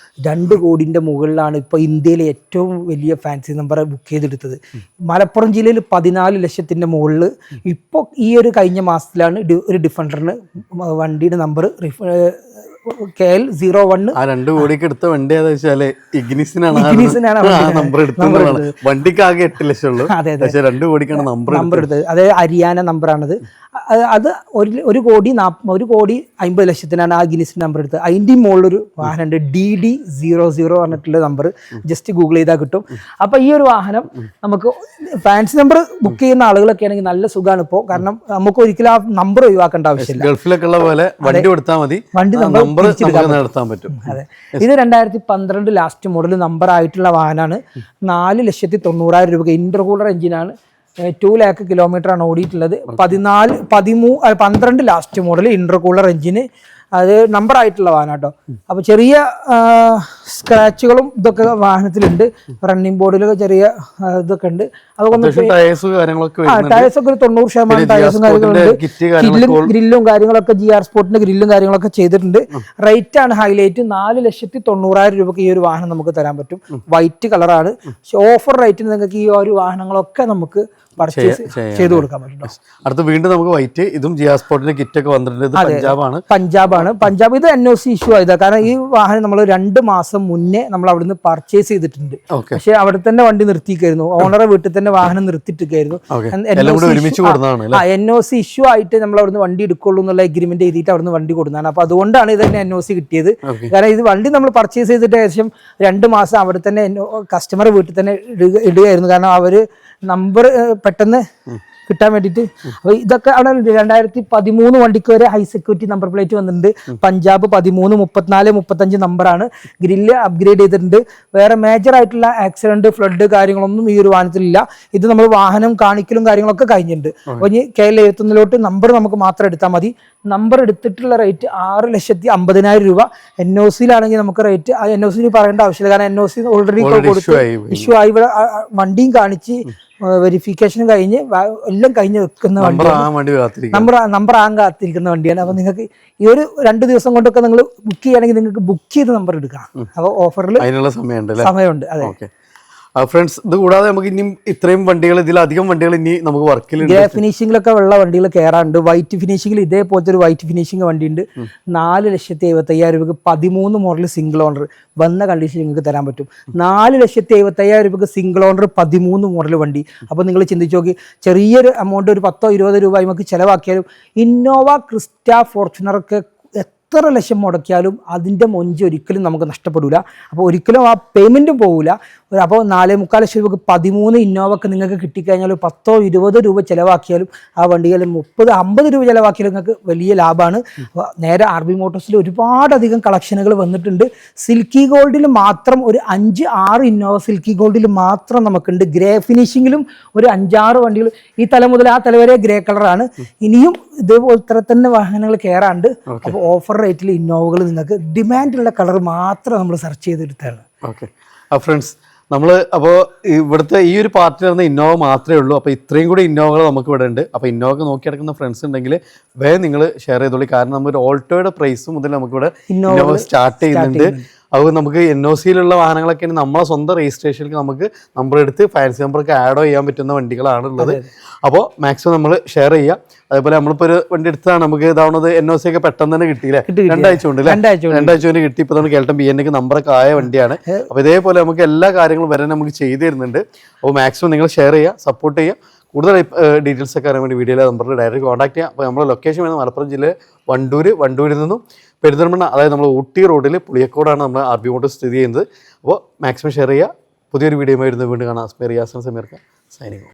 2 കോടിന്റെ മുകളിലാണ് ഇപ്പോൾ ഇന്ത്യയിലെ ഏറ്റവും വലിയ ഫാൻസി നമ്പർ ബുക്ക് ചെയ്തെടുത്തത്. മലപ്പുറം ജില്ലയിൽ 14 ലക്ഷത്തിന്റെ മുകളിൽ. ഇപ്പോൾ ഈ ഒരു കഴിഞ്ഞ മാസത്തിലാണ് ഒരു ഡിഫൻഡറിന് വണ്ടിയുടെ നമ്പർ KL01. ആ 2 കോടിക്ക് എടുത്ത വണ്ടി ഏതാ വെച്ചാല് ഇഗ്നിസിനാണ് ഇഗ്നിസിനാണ് നമ്പർ എടുത്തത്. വണ്ടിക്ക് ആകെ 8 ലക്ഷം ഉള്ളൂ, പക്ഷെ 2 കോടിക്കാണ് നമ്പർ എടുത്തത്. അത് ഹരിയാന നമ്പറാണത്. അത് 1,50,00,000 ആ ഗിനിസ് നമ്പർ എടുത്തത്. അതിൻ്റെ മുകളിലൊരു വാഹനമുണ്ട് DD00 പറഞ്ഞിട്ടുള്ള നമ്പർ, ജസ്റ്റ് ഗൂഗിൾ ചെയ്താൽ കിട്ടും. അപ്പോൾ ഈ ഒരു വാഹനം നമുക്ക് ഫാൻസി നമ്പർ ബുക്ക് ചെയ്യുന്ന ആളുകളൊക്കെ ആണെങ്കിൽ നല്ല സുഖമാണ് ഇപ്പോൾ. കാരണം നമുക്ക് ഒരിക്കലും ആ നമ്പർ ഒഴിവാക്കേണ്ട ആവശ്യമില്ല. ഗൾഫിലൊക്കെ ഉള്ള പോലെ വണ്ടി കൊടുത്താൽ മതി, വണ്ടി നമ്പർ നടത്താൻ പറ്റും. അതെ, ഇത് 2012 ലാസ്റ്റ് മോഡൽ നമ്പർ ആയിട്ടുള്ള വാഹനമാണ്. 4,90,000 രൂപ. ഇന്റർകൂളർ എഞ്ചിനാണ്. 2 lakh കിലോമീറ്റർ ആണ് ഓടിയിട്ടുള്ളത്. 12 ലാസ്റ്റ് മോഡൽ ഇന്റർകൂളർ എഞ്ചിന്. അത് നമ്പർ ആയിട്ടുള്ള വാഹനം കേട്ടോ. അപ്പോൾ ചെറിയ സ്ക്രാച്ചുകളും ഇതൊക്കെ വാഹനത്തിലുണ്ട്. റണ്ണിങ് ബോർഡിലൊക്കെ ചെറിയ ഇതൊക്കെ ഉണ്ട്. അതൊക്കെ ടയേഴ്സ് ഒക്കെ ഒരു 90% ടയേഴ്സും കാര്യങ്ങളുണ്ട്. ഗ്രില്ലും കാര്യങ്ങളൊക്കെ GR സ്പോർട്ടിന്റെ ഗ്രില്ലും കാര്യങ്ങളൊക്കെ ചെയ്തിട്ടുണ്ട്. റേറ്റ് ആണ് ഹൈലൈറ്റ്. 4,90,000 രൂപയ്ക്ക് ഈ ഒരു വാഹനം നമുക്ക് തരാൻ പറ്റും. വൈറ്റ് കളറാണ്. ഓഫർ റേറ്റിന് നിങ്ങൾക്ക് ഈ ഒരു വാഹനങ്ങളൊക്കെ നമുക്ക് പർച്ചേസ് ചെയ്ത് കൊടുക്കാൻ പറ്റും. അടുത്ത വീണ്ടും നമുക്ക് വൈറ്റ്, ഇതും GR സ്പോർട്ടിന്റെ കിറ്റ് ഒക്കെ വന്നിട്ടുണ്ട്. പഞ്ചാബ് ഇത് NOC ഇഷ്യൂ ആയതാണ്. കാരണം ഈ വാഹനം നമ്മൾ 2 മാസം മുന്നേ നമ്മൾ അവിടുന്ന് പർച്ചേസ് ചെയ്തിട്ടുണ്ട്. പക്ഷെ അവിടെ തന്നെ വണ്ടി നിർത്തിക്കായിരുന്നു. ഓണറെ വീട്ടിൽ തന്നെ വാഹനം നിർത്തിയിട്ടിരിക്കായിരുന്നു. NOC ഇഷ്യൂ ആയിട്ട് നമ്മൾ അവിടുന്ന് വണ്ടി എടുക്കുള്ളൂ എന്നുള്ള എഗ്രിമെന്റ് എഴുതിയിട്ട് അവിടുന്ന് വണ്ടി കൊടുക്കുന്നതാണ്. അപ്പൊ അതുകൊണ്ടാണ് ഇത് തന്നെ NOC കിട്ടിയത്. കാരണം ഇത് വണ്ടി നമ്മൾ പർച്ചേസ് ചെയ്തിട്ട് ഏകദേശം 2 മാസം അവിടെ തന്നെ കസ്റ്റമർ വീട്ടിൽ തന്നെ ഇടുകയായിരുന്നു. കാരണം അവര് നമ്പർ പെട്ടെന്ന് കിട്ടാൻ വേണ്ടിയിട്ട്. അപ്പോൾ ഇതൊക്കെ അവിടെ 2013 വണ്ടിക്ക് വരെ ഹൈ സെക്യൂരിറ്റി നമ്പർ പ്ലേറ്റ് വന്നിട്ടുണ്ട്. പഞ്ചാബ് 13, 34, 35 നമ്പറാണ്. ഗ്രില്ല് അപ്ഗ്രേഡ് ചെയ്തിട്ടുണ്ട്. വേറെ മേജർ ആയിട്ടുള്ള ആക്സിഡന്റ്, ഫ്ലഡ് കാര്യങ്ങളൊന്നും ഈ ഒരു വാഹനത്തിലില്ല. ഇത് നമ്മൾ വാഹനം കാണിക്കലും കാര്യങ്ങളൊക്കെ കഴിഞ്ഞിട്ടുണ്ട്. അപ്പോൾ ഇനി KL71 നമ്പർ നമുക്ക് മാത്രം എടുത്താൽ മതി. നമ്പർ എടുത്തിട്ടുള്ള റേറ്റ് 6,50,000 രൂപ. NOCയിലാണെങ്കിൽ നമുക്ക് റേറ്റ് NOC പറയേണ്ട ആവശ്യമില്ല. കാരണം NOC ഓൾറെഡി ഇഷ്യൂ ആയി. ഇവിടെ വണ്ടിയും കാണിച്ച് വെരിഫിക്കേഷൻ കഴിഞ്ഞ് എല്ലാം കഴിഞ്ഞ് വെക്കുന്ന വണ്ടിയാണ്. നമ്പർ ആകാൻ കാത്തിരിക്കുന്ന വണ്ടിയാണ്. അപ്പൊ നിങ്ങൾക്ക് ഈ ഒരു 2 ദിവസം കൊണ്ടൊക്കെ നിങ്ങൾ ബുക്ക് ചെയ്യുകയാണെങ്കിൽ നിങ്ങൾക്ക് ബുക്ക് ചെയ്ത് നമ്പർ എടുക്കാം. അപ്പോൾ ഓഫറിൽ സമയമുണ്ട്. അതെ ഫ്രണ്ട്സ്, ഇത് കൂടാതെ നമുക്ക് ഇനിയും ഇത്രയും വണ്ടികൾ, ഇതിലധികം വണ്ടികൾ ഇനി നമുക്ക് വർക്കിൽ ഗ്രേ ഫിനിഷിംഗിലൊക്കെ ഉള്ള വണ്ടികൾ കയറാറുണ്ട്. വൈറ്റ് ഫിനിഷിംഗിൽ ഇതേപോലത്തെ ഒരു വൈറ്റ് ഫിനിഷിംഗ് വണ്ടിയുണ്ട്. 4,75,000 രൂപയ്ക്ക് 13 മോഡൽ സിംഗിൾ ഓണർ വന്ന കണ്ടീഷൻ നിങ്ങൾക്ക് തരാൻ പറ്റും. 4,75,000 രൂപയ്ക്ക് സിംഗിൾ ഓണർ 13 മോഡൽ വണ്ടി. അപ്പോൾ നിങ്ങൾ ചിന്തിച്ച് നോക്കി, ചെറിയൊരു എമൗണ്ട് ഒരു 10-20 രൂപ നമുക്ക് ചിലവാക്കിയാലും ഇന്നോവ ക്രിസ്റ്റ ഫോർച്യൂണറൊക്കെ എത്ര ലക്ഷം മുടക്കിയാലും അതിൻ്റെ മൊഞ്ച് ഒരിക്കലും നമുക്ക് നഷ്ടപ്പെടില്ല. അപ്പോൾ ഒരിക്കലും ആ പേയ്മെൻറ്റും പോകില്ല. അപ്പോൾ 4.25 ലക്ഷം രൂപക്ക് 13 ഇന്നോവക്ക് നിങ്ങൾക്ക് കിട്ടിക്കഴിഞ്ഞാൽ 10-20 രൂപ ചിലവാക്കിയാലും ആ വണ്ടിയിൽ 30-50 രൂപ ചിലവാക്കിയാലും നിങ്ങൾക്ക് വലിയ ലാഭമാണ്. നേരെ RB മോട്ടോഴ്സിൽ ഒരുപാടധികം കളക്ഷനുകൾ വന്നിട്ടുണ്ട്. സിൽക്കി ഗോൾഡിൽ മാത്രം ഒരു 5-6 ഇന്നോവ സിൽക്കി ഗോൾഡിൽ മാത്രം നമുക്കുണ്ട്. ഗ്രേ ഫിനിഷിങ്ങിലും ഒരു 5-6 വണ്ടികൾ. ഈ തല മുതൽ ആ തല വരെ ഗ്രേ കളറാണ്. ഇനിയും ഇതേപോലത്തെ തന്നെ വാഹനങ്ങൾ കയറാണ്ട്. അപ്പോൾ ഓഫർ റേറ്റിൽ ഇന്നോവകൾ നിങ്ങൾക്ക് ഡിമാൻഡുള്ള കളർ മാത്രം നമ്മൾ സെർച്ച് ചെയ്തെടുത്താണ്. ഓക്കെ ഫ്രണ്ട്സ്, നമ്മൾ അപ്പോൾ ഇവിടുത്തെ ഈ ഒരു പാർട്ടിൽ വരുന്ന ഇന്നോവ മാത്രമേ ഉള്ളൂ. അപ്പോൾ ഇത്രയും കൂടി ഇന്നോവകൾ നമുക്ക് ഇവിടെ ഉണ്ട്. അപ്പോൾ ഇന്നോവ നോക്കി നടക്കുന്ന ഫ്രണ്ട്സ് ഉണ്ടെങ്കിൽ വേഗം നിങ്ങൾ ഷെയർ ചെയ്തോളൂ. കാരണം നമ്മൾ ഓൾട്ടോയുടെ പ്രൈസ് മുതൽ നമുക്കിവിടെ ഇന്നോവ സ്റ്റാർട്ട് ചെയ്യുന്നുണ്ട്. അത് നമുക്ക് NOCയിലുള്ള വാഹനങ്ങളൊക്കെ നമ്മളെ സ്വന്തം രജിസ്ട്രേഷനിലേക്ക് നമുക്ക് നമ്പർ എടുത്ത് ഫാൻസി നമ്പറൊക്കെ ആഡ് ചെയ്യാൻ പറ്റുന്ന വണ്ടികളാണ് ഉള്ളത്. അപ്പോൾ മാക്സിമം നമ്മൾ ഷെയർ ചെയ്യുക. അതേപോലെ നമ്മളിപ്പോൾ ഒരു വണ്ടി എടുത്താണ് നമുക്ക് ഇതാവുന്നത് NOC ഒക്കെ പെട്ടെന്ന് തന്നെ കിട്ടിയില്ലേ? 2 ആഴ്ച കൊണ്ട് 2 ആഴ്ച കൊണ്ട് കിട്ടി. ഇപ്പോൾ നമുക്ക് കേൾട്ടം BNക്ക് നമ്പറൊക്കെ ആയ വണ്ടിയാണ്. അപ്പോൾ ഇതേപോലെ നമുക്ക് എല്ലാ കാര്യങ്ങളും വരെ നമുക്ക് ചെയ്തു തരുന്നുണ്ട്. അപ്പോൾ മാക്സിമം നിങ്ങൾ ഷെയർ ചെയ്യുക, സപ്പോർട്ട് ചെയ്യുക. കൂടുതൽ ഡീറ്റെയിൽസ് ഒക്കെ അറിയാൻ വേണ്ടി വീഡിയോയിലെ നമ്പറിൽ ഡയറക്റ്റ് കോൺടാക്ട് ചെയ്യാം. അപ്പോൾ നമ്മുടെ ലൊക്കേഷൻ വരുന്നത് മലപ്പുറം ജില്ലയിലെ വണ്ടൂരിൽ നിന്നും പെരിന്തൽമണ്ണ, അതായത് നമ്മൾ ഊട്ടി റോഡിൽ പുളിയക്കോടാണ് നമ്മൾ RB മോട്ടോഴ്സ് സ്ഥിതി ചെയ്യുന്നത്. അപ്പോൾ മാക്സിമം ഷെയർ ചെയ്യുക. പുതിയൊരു വീഡിയോ വരുന്നത് വീണ്ടും കാണാം. സമീർക്ക സൈനിങ്.